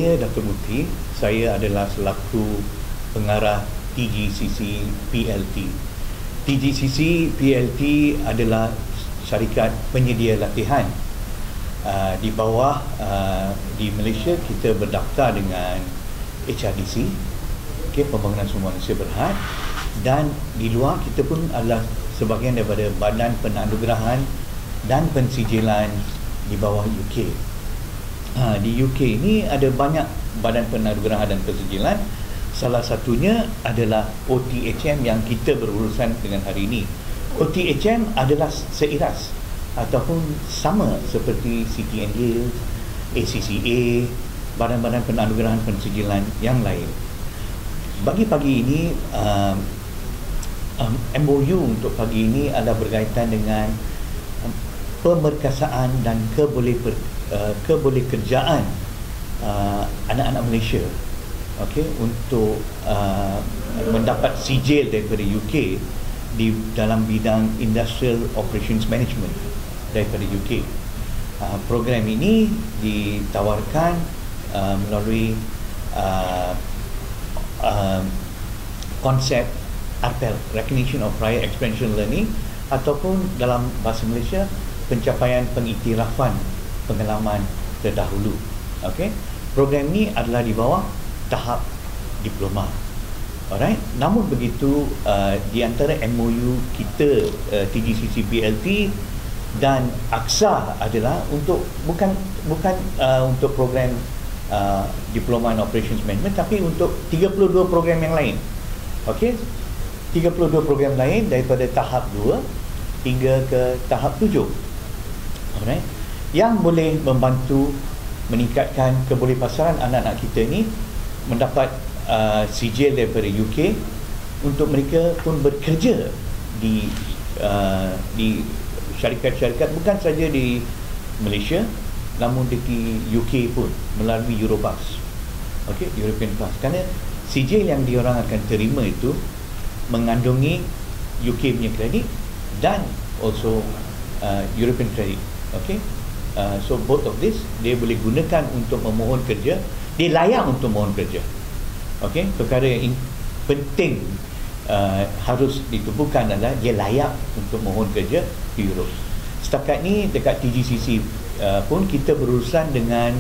Saya Dr. Muti, saya adalah selaku pengarah TGCC PLT. TGCC PLT adalah syarikat penyedia latihan. Di bawah di Malaysia kita berdaftar dengan HRDC, Pembangunan Sumber Manusia Berhad, dan di luar kita pun adalah sebahagian daripada Badan Penganugerahan dan Pensijilan di bawah UK. Di UK ini ada banyak badan penganugerahan dan pensijilan. Salah satunya adalah OTHM yang kita berurusan dengan hari ini. OTHM adalah seiras ataupun sama seperti City and Guilds, ACCA, badan-badan penganugerahan pensijilan yang lain. Bagi pagi ini, MOU untuk pagi ini adalah berkaitan dengan pemerkasaan dan kebolehkerjaan anak-anak Malaysia, untuk mendapat sijil daripada UK di dalam bidang Industrial Operations Management daripada UK. Program ini ditawarkan melalui konsep RPL, Recognition of Prior Experiential Learning, ataupun dalam bahasa Malaysia pencapaian pengiktirafan pengalaman terdahulu. Program ini adalah di bawah tahap diploma. Alright. Namun begitu, di antara MOU kita TGCC PLT dan AXA adalah untuk bukan untuk program Diploma in Operations Management, tapi untuk 32 program yang lain. 32 program lain daripada tahap 2 hingga ke tahap 7. Alright. Yang boleh membantu meningkatkan kebolehpasaran anak-anak kita ni mendapat sijil daripada UK untuk mereka pun bekerja di syarikat-syarikat bukan saja di Malaysia, namun di UK pun melalui Eurobus, European Bus. Kerana sijil yang diorang akan terima itu mengandungi UK punya kredit dan also European credit. So both of this dia boleh gunakan untuk memohon kerja, dia layak untuk mohon kerja. Perkara yang penting harus ditubuhkan adalah dia layak untuk mohon kerja di Europe. Setakat ni dekat TGCC pun kita berurusan dengan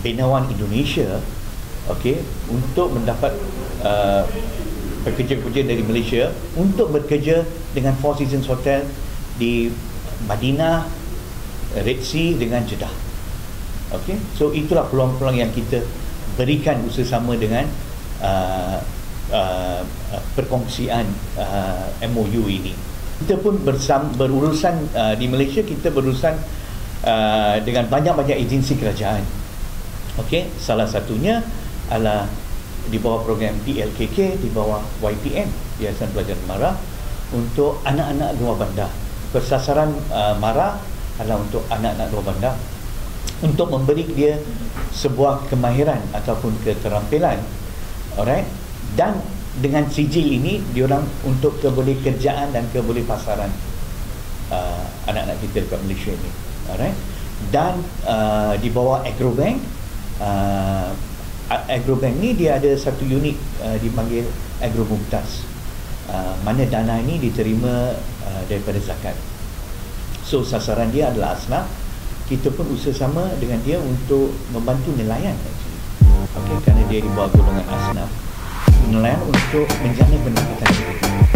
Benawan Indonesia, untuk mendapat pekerja-pekerja dari Malaysia untuk bekerja dengan Four Seasons Hotel di Madinah, Red Sea dengan Jeddah. So itulah peluang-peluang yang kita berikan bersama dengan perkongsian MOU ini. Kita pun berurusan di Malaysia, kita berurusan dengan banyak-banyak agensi kerajaan. Salah satunya adalah di bawah program PLKK, di bawah YPM, Yayasan Pelajar MARA, untuk anak-anak luar bandar. Sasaran MARA adalah untuk anak-anak luar bandar, untuk memberi dia sebuah kemahiran ataupun keterampilan. Alright. Dan dengan sijil ini diorang untuk kebolehkerjaan dan kebolehpasaran anak-anak kita dekat Malaysia ini. Alright. Dan di bawah Agrobank, Agrobank ni dia ada satu unit dipanggil Agro Mumtaz, mana dana ini diterima daripada zakat. So sasaran dia adalah asnaf. Kita pun usaha sama dengan dia untuk membantu nelayan, kerana dia di bawah golongan asnaf, nelayan untuk menjana pendapatan mereka.